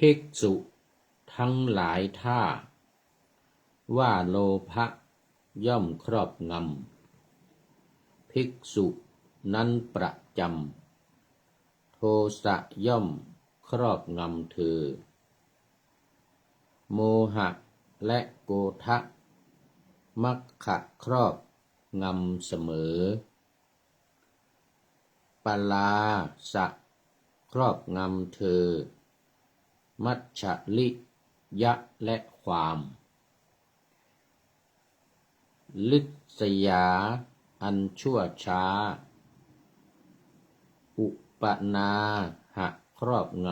ภิกษุทั้งหลายถ้าว่าโลภะย่อมครอบงำภิกษุนั้นประจำโทสะย่อมครอบงำเธอโมหะและโกฏะมัคคะครอบงำเสมอปลาสะครอบงำเธอมัจฉลิยะและความลิษยาอันชั่วช้าอุปนาหะครอบง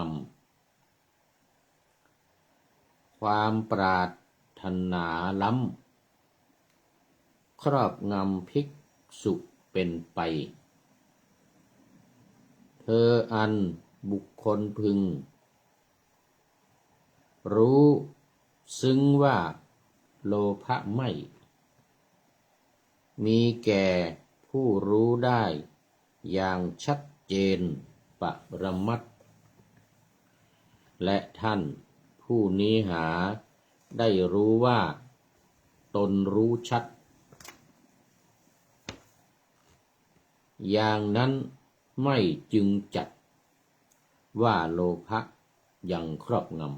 ำความปรารถนาล้ำครอบงำภิกษุเป็นไปเธออันบุคคลพึงรู้ซึ้งว่าโลภะไม่มีแก่ผู้รู้ได้อย่างชัดเจนปรมัตถ์และท่านผู้นี้หาได้รู้ว่าตนรู้ชัดอย่างนั้นไม่จึงจัดว่าโลภะยังครอบงำ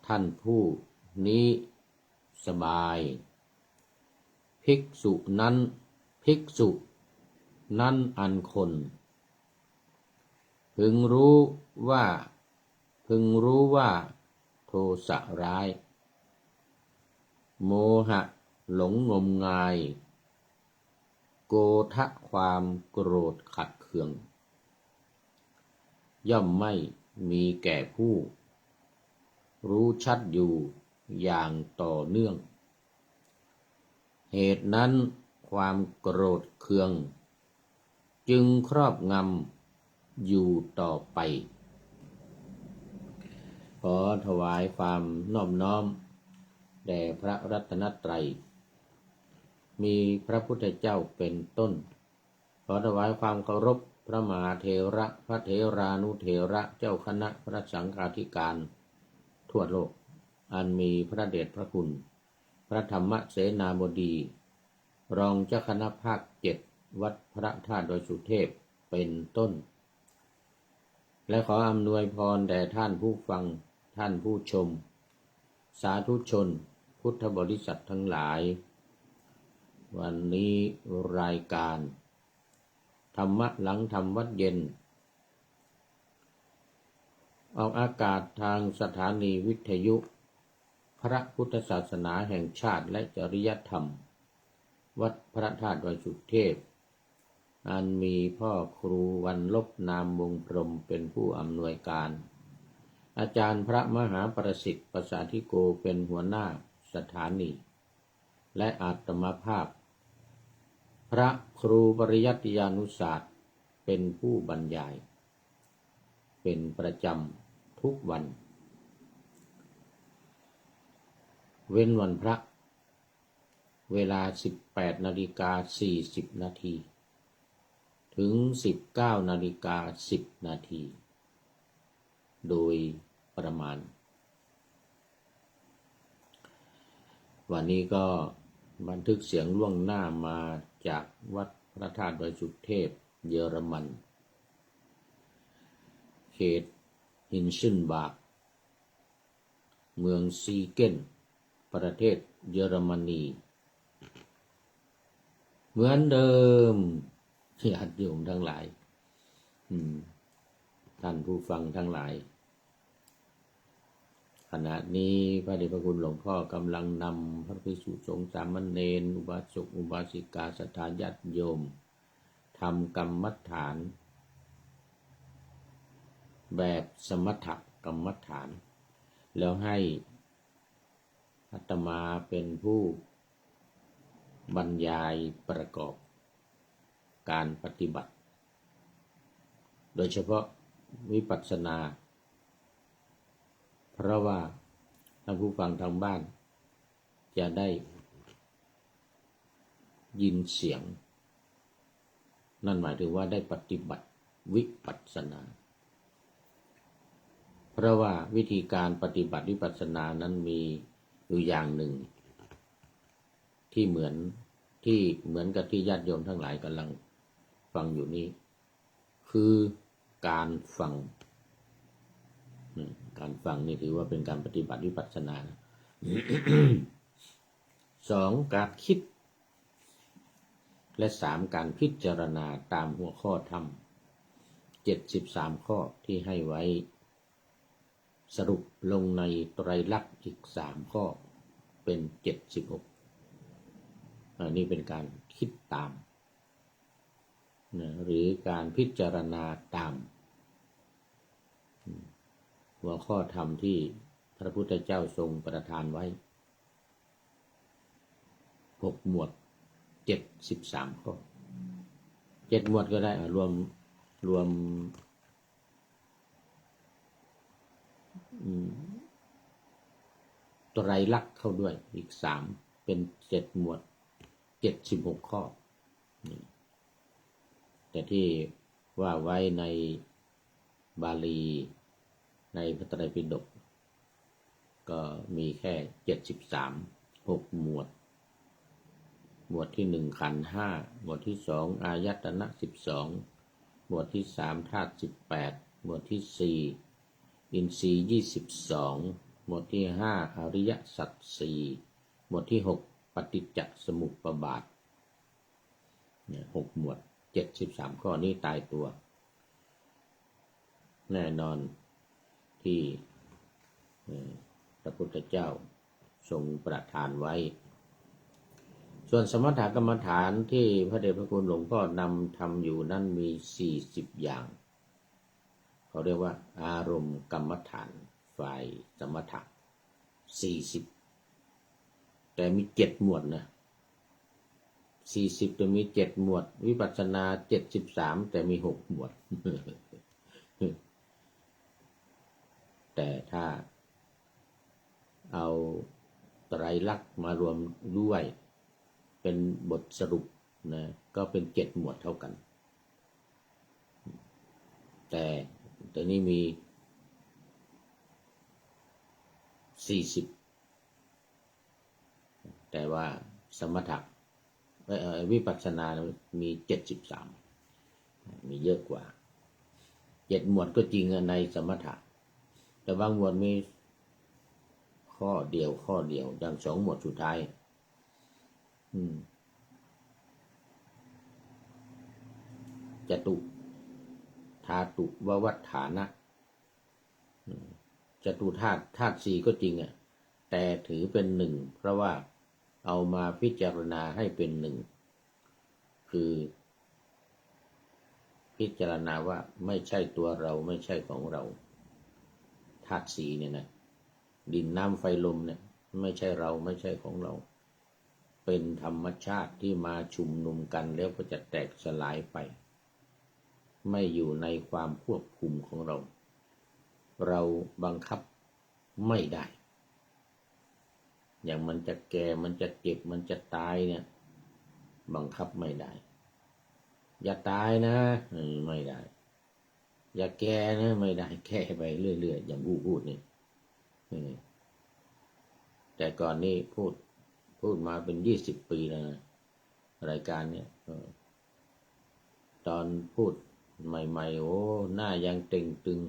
ท่านผู้นี้สบายภิกษุนั้นอันคนพึงรู้ว่าโทสะร้ายโมหะหลงงมงายโกฏะความโกรธขัดเคืองย่อมไม่มีแก่ผู้รู้ชัดอยู่อย่างต่อเนื่องเหตุนั้นความโกรธเคืองจึงครอบงำอยู่ต่อไปขอถวายความนอบน้อมแด่พระรัตนตรัยมีพระพุทธเจ้าเป็นต้นขอถวายความเคารพพระมหาเถระพระเถรานุเถระเจ้าคณะพระสังฆาธิการทั่วโลกอันมีพระเดชพระคุณพระธรรมเสนาบดีรองเจ้าคณะภาค7วัดพระธาตุดอยสุเทพเป็นต้นและขออำนวยพรแด่ท่านผู้ฟังท่านผู้ชมสาธุชนพุทธบริษัททั้งหลายวันนี้รายการธรรมะหลังธรรมวัดเย็นออกอากาศทางสถานีวิทยุพระพุทธศาสนาแห่งชาติและจริยธรรมวัดพระธาตุดอยสุเทพอันมีพ่อครูวันลบนามวงพรหมเป็นผู้อำนวยการอาจารย์พระมหาประสิทธิ์ประสาธิโกเป็นหัวหน้าสถานีและอาตมาภาพพระครูปริยัติยานุศาสตร์เป็นผู้บรรยายเป็นประจำทุกวันเว้นวันพระเวลา 18:40 นาทีถึง 19:10 นาทีโดยประมาณวันนี้ก็บันทึกเสียงล่วงหน้ามาจากวัดพระธาตุดอยสุเทพเยอรมันเขตฮินซึนบากเมืองซีเกนประเทศเยอรมนีเหมือนเดิมญาติโยมทั้งหลายท่านผู้ฟังทั้งหลายขณะนี้พระเดชพระคุณหลวงพ่อกำลังนำพระภิกษุสงฆ์สามเณรอุบาสกอุบาสิกาศรัทธาญาติโยมทำกรรมฐานแบบสมถกรรมฐานแล้วให้อาตมาเป็นผู้บรรยายประกอบการปฏิบัติโดยเฉพาะวิปัสสนาเพราะว่าท่านผู้ฟังทางบ้านจะได้ยินเสียง นั่นหมายถึงว่าได้ปฏิบัติวิปัสสนา เพราะว่าวิธีการปฏิบัติวิปัสสนานั้นมีอยู่อย่างหนึ่งที่เหมือนกับที่ญาติโยมทั้งหลายกำลังฟังอยู่นี้คือการฟังนี่ถือว่าเป็นการปฏิบัติวิปัสสนานะ สองการคิดและสามการพิจารณาตามหัวข้อธรรม73ข้อที่ให้ไว้สรุปลงในไตรลักษณ์อีก3ข้อเป็น76นี่เป็นการคิดตามนะหรือการพิจารณาตามหัวข้อธรรมที่พระพุทธเจ้าทรงประทานไว้6หมวด73ข้อ7หมวดก็ได้รวมไตรลักษณ์เข้าด้วยอีก3เป็น7หมวด76ข้อแต่ที่ว่าไว้ในบาลีในพระไตรปิฎกก็มีแค่73 6หมวดหมวดที่1ขันธ์5หมวดที่2อายตนะ12หมวดที่3ธาตุ18หมวดที่4อินทรีย์22หมวดที่5อริยสัจ4หมวดที่6ปฏิจจสมุปบาท6หมวด73ข้อนี้ตายตัวแน่นอนที่พระพุทธเจ้าทรงประทานไว้ส่วนสมถกรรมฐานที่พระเดชพระคุณหลวงพ่อนำทำอยู่นั้นมี40อย่างเขาเรียกว่าอารมณ์กรรมฐานฝ่ายสมถะ40แต่มี7หมวดนะ40แต่มี7หมวดวิปัสสนา73แต่มี6หมวด แต่ถ้าเอาไตรลักษณ์มารวมด้วยเป็นบทสรุปนะก็เป็น7หมวดเท่ากันแต่นี่มี40แต่ว่าสมถะวิปัสสนามี73มีเยอะกว่า7หมวดก็จริงในสมถะแต่บางหมวดมีข้อเดียวอย่าง2หมวดสุดท้ายจตุธาตุววัฏฐานะจตุธาตุ4ก็จริงแต่ถือเป็น1เพราะว่าเอามาพิจารณาให้เป็น1คือพิจารณาว่าไม่ใช่ตัวเราไม่ใช่ของเราธาตุ4เนี่ยนะดินน้ำไฟลมเนี่ยไม่ใช่เราไม่ใช่ของเราเป็นธรรมชาติที่มาชุมนุมกันแล้วก็จะแตกสลายไปไม่อยู่ในความควบคุมของเราบังคับไม่ได้อย่างมันจะแก่มันจะเจ็บมันจะตายเนี่ยบังคับไม่ได้อย่าตายนะไม่ได้อย่าแก่นะไม่ได้แก่ไปเรื่อยๆอย่างพูดนี่แต่ก่อนนี้พูดมาเป็น20 ปีแล้วนะรายการเนี่ยตอนพูดใหม่ๆโอ้หน้ายังเต่งตึง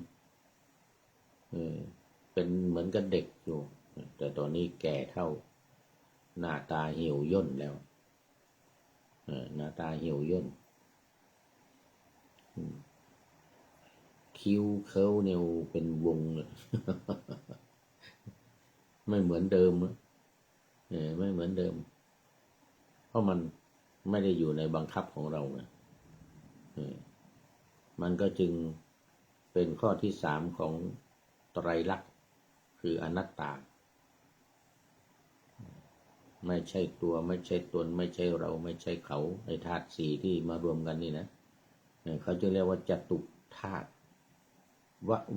เป็นเหมือนกับเด็กอยู่แต่ตอนนี้แก่เท่าหน้าตาเหี่ยวย่นแล้วหน้าตาเหี่ยวย่นคิ้วเคิ้วเนี่ยเป็นวง ไม่เหมือนเดิมไม่เหมือนเดิมเพราะมันไม่ได้อยู่ในบังคับของเราไงมันก็จึงเป็นข้อที่3ของไตรลักษณ์คืออนัตตาไม่ใช่ตัวไม่ใช่ตนไม่ใช่เราไม่ใช่เขาไอ้ธาตุ4ที่มารวมกันนี่นะเขาจะเรียกว่าจตุธาตุ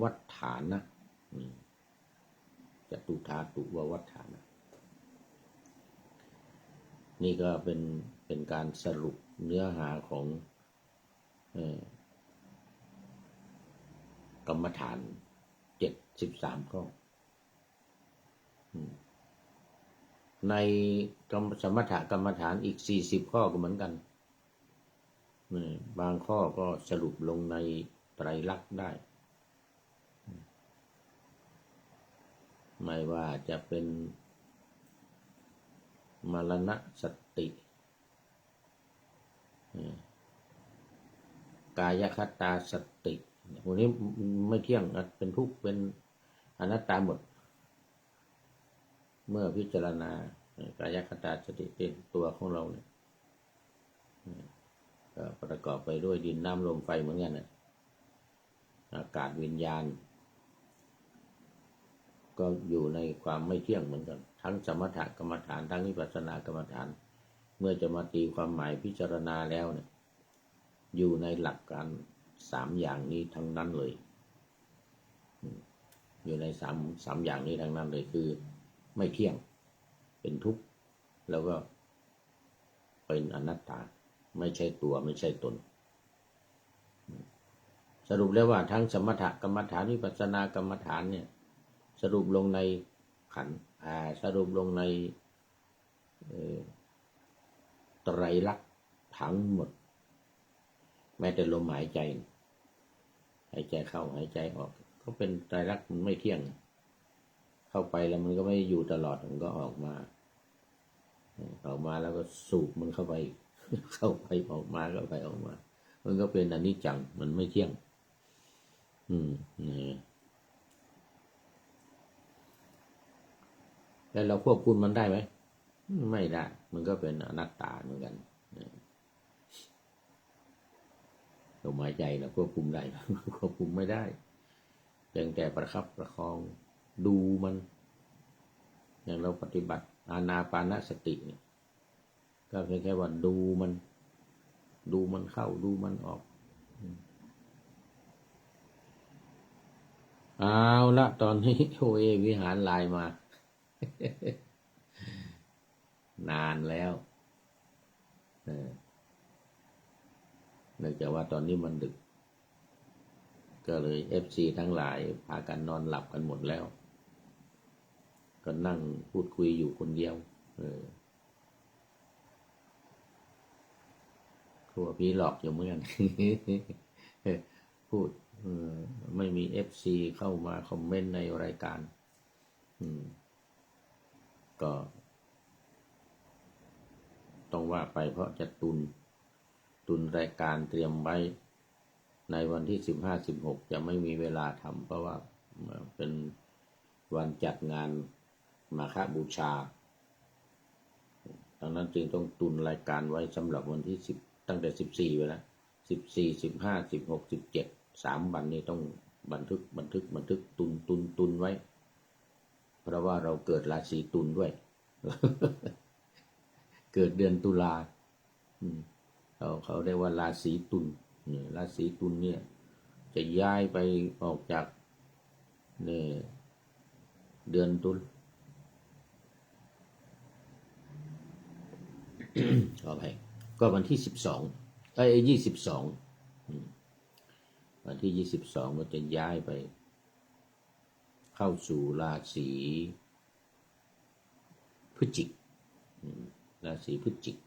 วัฏฐานะจตุธาตุวัฏฐานะนี่ก็เป็นการสรุปเนื้อหาของ กรรมฐาน73 ข้อในสมถกรรมฐานอีก40 ข้อก็เหมือนกันบางข้อก็สรุปลงในไตรลักษณ์ได้ไม่ว่าจะเป็นมรณสติกายคตาสติพวกนี้ไม่เที่ยงเป็นทุกข์เป็นอนัตตาหมดเมื่อพิจารณากายคตาสติเป็นตัวของเราเนี่ยก็ประกอบไปด้วยดินน้ำลมไฟเหมือนกันอากาศวิญญาณก็อยู่ในความไม่เที่ยงเหมือนกันทั้งสมถกรรมฐานทั้งวิปัสสนากรรมฐานเมื่อจะมาตีความหมายพิจารณาแล้วเนี่ยอยู่ในหลักการ3 อย่างนี้ทั้งนั้นเลยอยู่ในสามอย่างนี้ทั้งนั้นเลยคือไม่เที่ยงเป็นทุกข์แล้วก็เป็นอนัตตาไม่ใช่ตัวไม่ใช่ตนสรุปแล้วว่าทั้งสมถกรรมฐานวิปัสสนากรรมฐานเนี่ยสรุปลงในขันธ์สรุปลงในไตรลักษณ์ทั้งหมดแม้แต่ลมหายใจเข้าหายใจออกก็เป็นไตรลักษณ์มันไม่เที่ยงเข้าไปแล้วมันก็ไม่อยู่ตลอดมันก็ออกมาแล้วก็สูบมันเข้าไปออกมาเข้าไปออกมามันก็เป็นอนิจจังมันไม่เที่ยงแล้วเราควบคุมมันได้ไหมไม่ได้มันก็เป็นอนัตตาเหมือนกันลมหายใจเราควบคุมได้ควบคุมไม่ได้เพียงแต่ประคับประคองดูมันอย่างเราปฏิบัติอานาปานสติเนี่ยก็เพียงแค่ว่าดูมันเข้าดูมันออกเอาละตอนนี้โอเอวิหารไลน์มา นานแล้วเนื่องจากว่าตอนนี้มันดึกก็เลย FC ทั้งหลายพากันนอนหลับกันหมดแล้วก็นั่งพูดคุยอยู่คนเดียวกลัวพี่หลอกอยู่เหมือนกัน พูดไม่มี FC เข้ามาคอมเมนต์ในรายการก็ต้องว่าไปเพราะจะตุนรายการเตรียมไว้ในวันที่15-16จะไม่มีเวลาทำเพราะว่าเป็นวันจัดงานมาฆบูชาดังนั้นจึงต้องตุนรายการไว้สำหรับวันที่10ตั้งแต่14ไปแล้ว14 15 16 17 3 วันนี้ต้องบันทึกตุนไว้เพราะว่าเราเกิดราศีตุลด้วย เกิดเดือนตุลาเขาเรียกว่าราศีตุลราศีตุลเนี่ยจะย้ายไปออกจากเดือนตุล ขออภัยก็วันที่22วันที่22ก็จะย้ายไปเข้าสู่ราศีพฤศจิกราศีพฤศจิก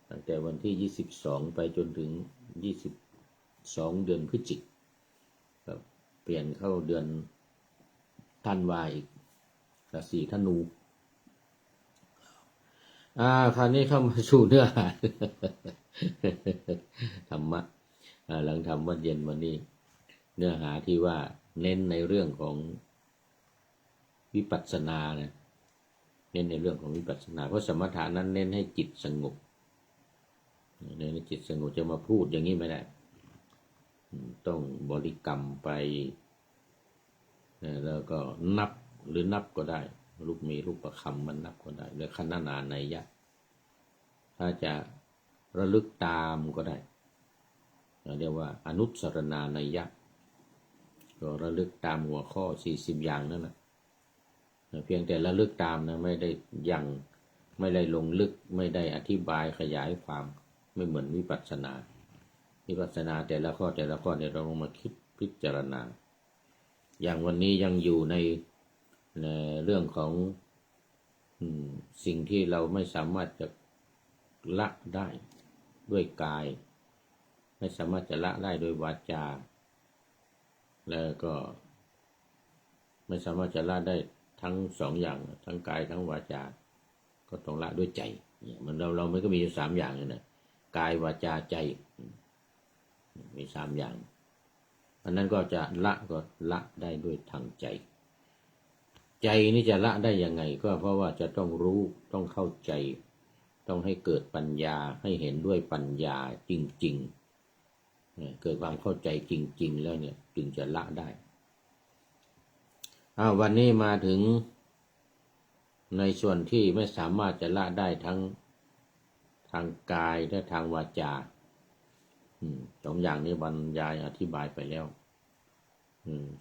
ตั้งแต่วันที่22ไปจนถึง22เดือนพฤศจิกครับเปลี่ยนเข้าเดือนธันวาอีกราศีธนูคราวนี้เข้ามาสู่เนื้อหา ธรรมะหลังทำวัดเย็นวันนี้เนื้อหาที่ว่าเน้นในเรื่องของวิปัสสนานะเน้นในเรื่องของวิปัสสนาเพราะสมถะนั้นเน้นให้จิตสงบเน้นให้จิตสงบจะมาพูดอย่างนี้ไม่ได้ต้องบริกรรมไปแล้วก็นับหรือนับก็ได้รูปประคำมันนับก็ได้หรือขณนานัยยะถ้าจะระลึกตามก็ได้เรียกว่าอนุสรณานัยยะก็ระลึกตามหัวข้อ40อย่างนั่นนะเพียงแต่ระลึกตามนะไม่ได้ยังไม่ได้ลงลึกไม่ได้อธิบายขยายความไม่เหมือนวิปัสสนา วิปัสสนาแต่ละข้อเนี่ยเราลงมาคิดพิจารณาอย่างวันนี้ยังอยู่ในเรื่องของสิ่งที่เราไม่สามารถจะละได้ด้วยกายไม่สามารถจะละได้โดยวาจาแล้วก็ไม่สามารถจะละได้ทั้งสองอย่างทั้งกายทั้งวาจาก็ต้องละด้วยใจเนี่ยมันเราไม่ก็มีอยู่3อย่างนะกายวาจาใจมี3อย่างอันนั้นก็จะละก็ละได้ด้วยทางใจใจนี่จะละได้ยังไงก็เพราะว่าจะต้องรู้ต้องเข้าใจต้องให้เกิดปัญญาให้เห็นด้วยปัญญาจริงๆเกิดความเข้าใจจริงๆแล้วเนี่ยจึงจะละได้วันนี้มาถึงในส่วนที่ไม่สามารถจะละได้ทั้งทางกายและทางวาจา2อย่างนี้บรรยายอธิบายไปแล้ว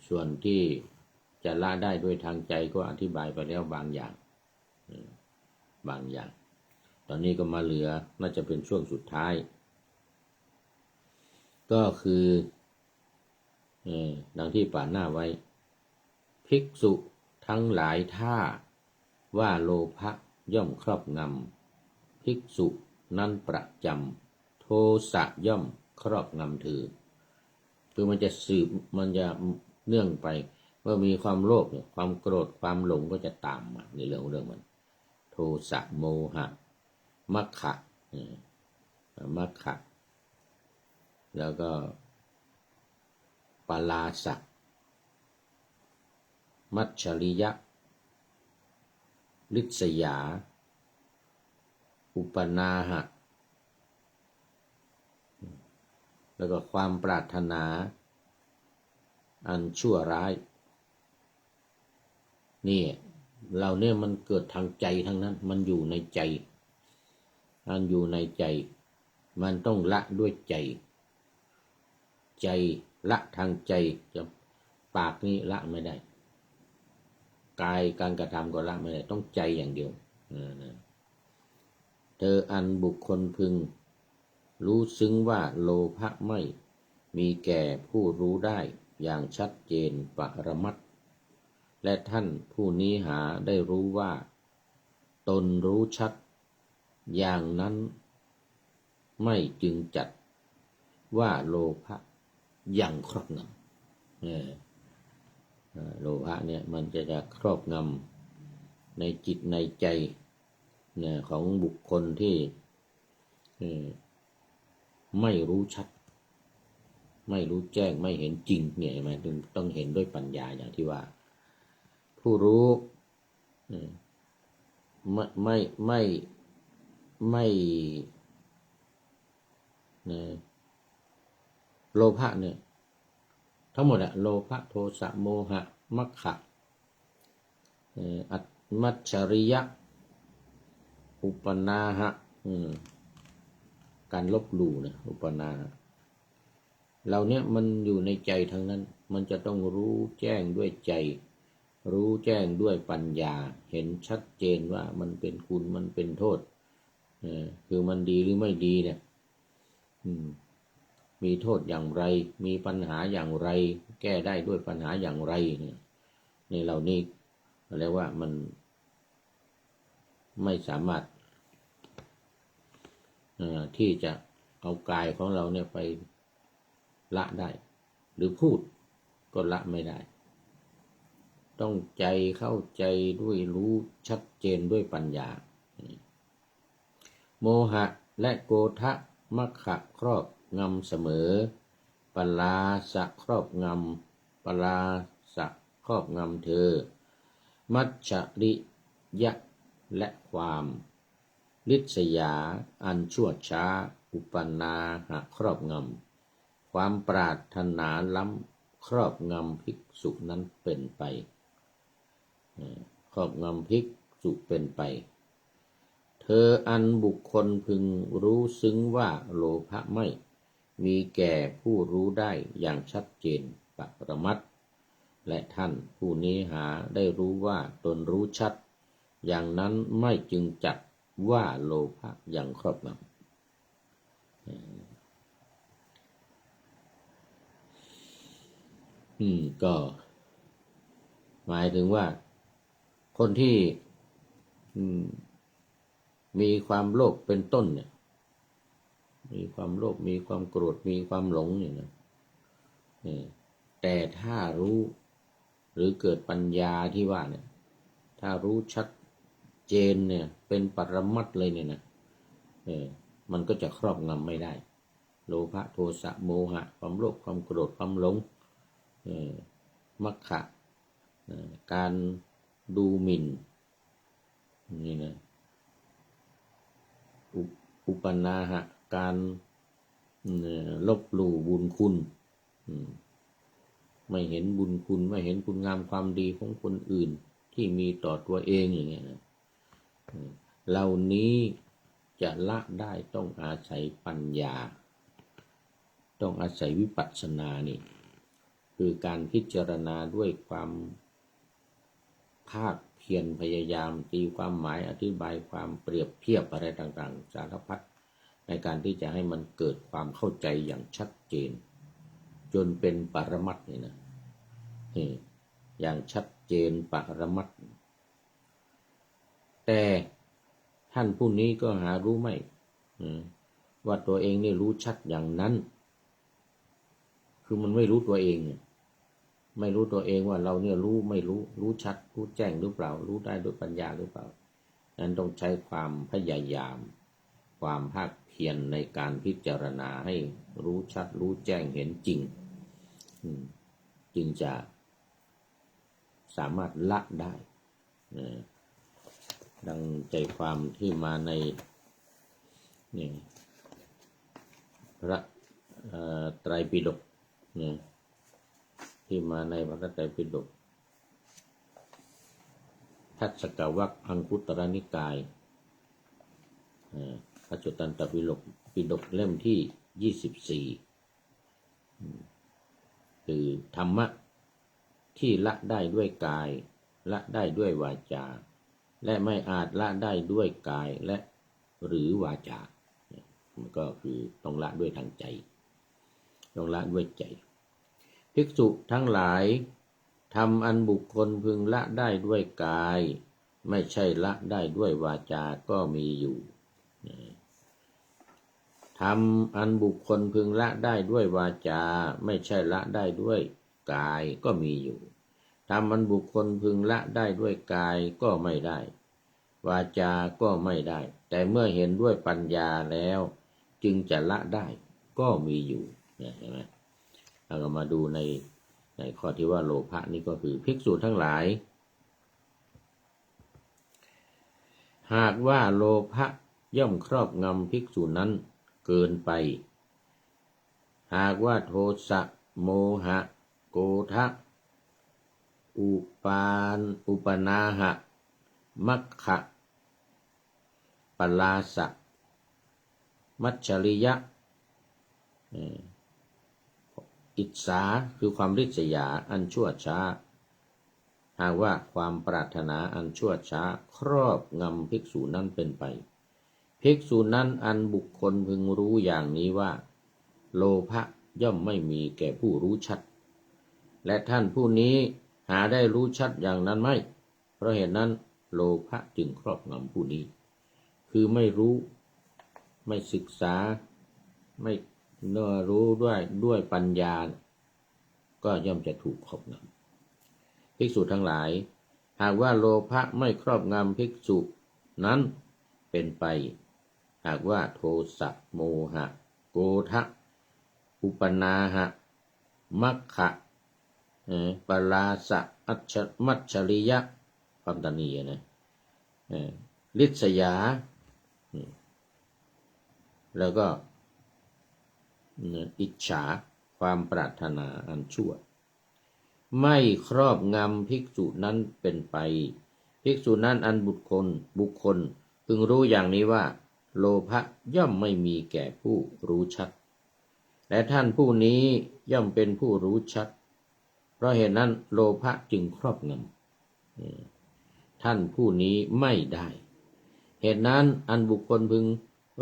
ส่วนที่จะละได้ด้วยทางใจก็อธิบายไปแล้วบางอย่างตอนนี้ก็มาเหลือน่าจะเป็นช่วงสุดท้ายก็คือดังที่ป่าหน้าไว้ภิกษุทั้งหลายถ้าว่าโลภะย่อมครอบงำภิกษุนั้นประจำโทสะย่อมครอบงำเธอคือมันจะสืบมันจะเนื่องไปเมื่อมีความโลภเนี่ยความโกรธความหลงก็จะตามมาในเรื่องมันโทสะโมหะมัคคะแล้วก็ปลาสะมัจฉริยะลิษยาอุปนาหะแล้วก็ความปรารถนาอันชั่วร้ายนี่เราเนี่ยมันเกิดทางใจทั้งนั้นมันอยู่ในใจมันต้องละด้วยใจละทางใจจะปากนี้ละไม่ได้กายการกระทำก็ละไม่ได้ต้องใจอย่างเดียวเธออันบุคคลพึงรู้ซึ้งว่าโลภะไม่มีแก่ผู้รู้ได้อย่างชัดเจนปรมัตถ์และท่านผู้นี้หาได้รู้ว่าตนรู้ชัดอย่างนั้นไม่จึงจัดว่าโลภะยังครอบงำโลภะเนี่ยมันจะครอบงำในจิตในใจของบุคคลที่ไม่รู้ชัดไม่รู้แจ้งไม่เห็นจริงเนี่ยใช่ไหมต้องเห็นด้วยปัญญาอย่างที่ว่าผู้รู้ไม่โลภะเนี่ยทั้งหมดโลภะโทสะโมหะมัคคะมัจฉริยะอุปนาหะการลบหลู่นะอุปนาหะเราเนี่ยมันอยู่ในใจทั้งนั้นมันจะต้องรู้แจ้งด้วยใจรู้แจ้งด้วยปัญญาเห็นชัดเจนว่ามันเป็นคุณมันเป็นโทษคือมันดีหรือไม่ดีเนี่ยมีโทษอย่างไรมีปัญหาอย่างไรแก้ได้ด้วยปัญหาอย่างไรเนี่ยในเหล่านี้เรียกว่ามันไม่สามารถที่จะเอากายของเราเนี่ยไปละได้หรือพูดก็ละไม่ได้ต้องใจเข้าใจด้วยรู้ชัดเจนด้วยปัญญาโมหะและโกฏะมัคคะครอบงำเสมอปลาสะครอบงำเธอมัจฉริยะและความลิษยาอันชั่วช้าอุปนาหะครอบงำความปรารถนาล้ำครอบงำภิกษุนั้นเป็นไปครอบงำภิกษุเป็นไปเธออันบุคคลพึงรู้ซึ้งว่าโลภะไม่มีแก่ผู้รู้ได้อย่างชัดเจนปรมัตถ์และท่านผู้นี้หาได้รู้ว่าตนรู้ชัดอย่างนั้นไม่จึงจัดว่าโลภะยังครอบง ก็หมายถึงว่าคนที่มีความโลภเป็นต้นเนี่ยมีความโลภมีความโกรธมีความหลงเนี่ยนะแต่ถ้ารู้หรือเกิดปัญญาที่ว่าเนี่ยถ้ารู้ชัดเจนเนี่ยเป็นปรมัตถ์เลยเนี่ยนะมันก็จะครอบงำไม่ได้โลภะโทสะโมหะความโลภความโกรธความหลงมัคคะการดูหมิ่นนี่นะอุปนาหะการลบหลู่บุญคุณไม่เห็นบุญคุณไม่เห็นคุณงามความดีของคนอื่นที่มีต่อตัวเองอย่างเงี้ยนะเหล่านี้จะละได้ต้องอาศัยปัญญาต้องอาศัยวิปัสสนานี่คือการพิจารณาด้วยความภาคเพียรพยายามตีความหมายอธิบายความเปรียบเทียบอะไรต่างๆสารพัดในการที่จะให้มันเกิดความเข้าใจอย่างชัดเจนจนเป็นปรมัตถ์นี่นะอย่างชัดเจนปรมัตถ์แต่ท่านผู้นี้ก็หารู้ไม่ว่าตัวเองนี่รู้ชัดอย่างนั้นคือมันไม่รู้ตัวเองไม่รู้ตัวเองว่าเราเนี่ยรู้ไม่รู้ชัดรู้แจ้งหรือเปล่ารู้ได้ด้วยปัญญาหรือเปล่านั้นต้องใช้ความพยายามความภาคเพียรในการพิจารณาให้รู้ชัดรู้แจ้งเห็นจริงจึงจะสามารถละได้ดังใจความที่มาในพระไตรปิฎกที่มาในพระไตรปิฎกทัศกวรรคอังคุตรนิกายพระจุตันตปิฎกเล่มที่24คือธรรมะที่ละได้ด้วยกายละได้ด้วยวาจาและไม่อาจละได้ด้วยกายและหรือวาจามันก็คือต้องละด้วยทางใจต้องละด้วยใจภิกษุทั้งหลายทำอันบุคคลพึงละได้ด้วยกายไม่ใช่ละได้ด้วยวาจาก็มีอยู่ทำอันบุคคลพึงละได้ด้วยวาจาไม่ใช่ละได้ด้วยกายก็มีอยู่ทำอันบุคคลพึงละได้ด้วยกายก็ไม่ได้วาจาก็ไม่ได้แต่เมื่อเห็นด้วยปัญญาแล้วจึงจะละได้ก็มีอยู่เห็นไหมเรามาดูในข้อที่ว่าโลภะนี่ก็คือภิกษุทั้งหลายหากว่าโลภะย่อมครอบงำภิกษุนั้นเกินไปหากว่าโทสะโมหะโกฏะอุปนาหะมัคคะปลาสะมัจฉริยะอิจฉาคือความริษยาอันชั่วช้าหากว่าความปรารถนาอันชั่วช้าครอบงำภิกษุนั้นเป็นไปภิกษุนั้นอันบุคคลพึงรู้อย่างนี้ว่าโลภะย่อมไม่มีแก่ผู้รู้ชัดและท่านผู้นี้หาได้รู้ชัดอย่างนั้นไม่เพราะเหตุนั้นโลภะจึงครอบงำผู้นี้คือไม่รู้ไม่ศึกษาไม่รู้ด้วยปัญญาก็ย่อมจะถูกครอบงำภิกษุทั้งหลายหากว่าโลภะไม่ครอบงำภิกษุนั้นเป็นไปหากว่าโทสะโมหะโกฏะอุปนาหะมัคคะปลาสะมัจฉริยะความตนีนะริษยาแล้วก็อิจฉาความปรารถนาอันชั่วไม่ครอบงำภิกษุนั้นเป็นไปภิกษุนั้นอันบุคคลพึงรู้อย่างนี้ว่าโลภะย่อมไม่มีแก่ผู้รู้ชัดและท่านผู้นี้ย่อมเป็นผู้รู้ชัดเพราะเหตุนั้นโลภะจึงครอบงำท่านผู้นี้ไม่ได้เหตุนั้นอันบุคคลพึง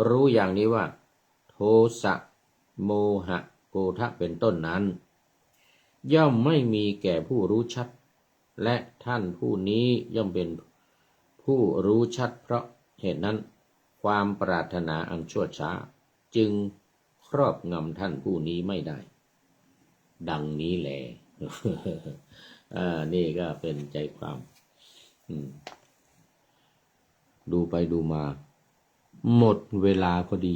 รู้อย่างนี้ว่าโทสะโมหะโกฏะเป็นต้นนั้น ย่อมไม่มีแก่ผู้รู้ชัดและท่านผู้นี้ย่อมเป็นผู้รู้ชัดเพราะเหตุนั้นความปรารถนาอันชั่วช้าจึงครอบงำท่านผู้นี้ไม่ได้ดังนี้แหละ นี่ก็เป็นใจความดูไปดูมาหมดเวลาพอดี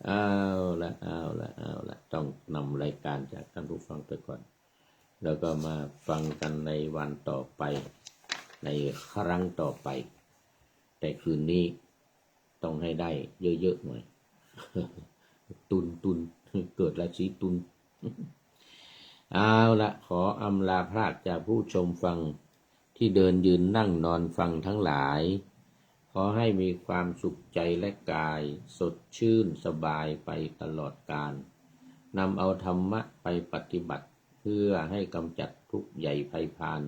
เอาละต้องนำรายการจากท่านผู้ฟังไปก่อนแล้วก็มาฟังกันในวันต่อไปในครั้งต่อไปแต่คืนนี้ต้องให้ได้เยอะๆหน่อย ตุนเกิดราศีตุล เอาละขออำลาพรากจากผู้ชมฟังที่เดินยืนนั่งนอนฟังทั้งหลายขอให้มีความสุขใจและกายสดชื่นสบายไปตลอดกาลนำเอาธรรมะไปปฏิบัติเพื่อให้กำจัดทุกข์ใหญ่ภัยพาน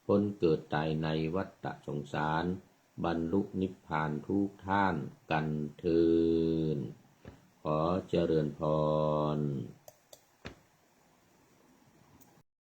พ้นเกิดตายในวัฏสงสารบรรลุนิพพานทุกท่านกันเถิดขอเจริญพร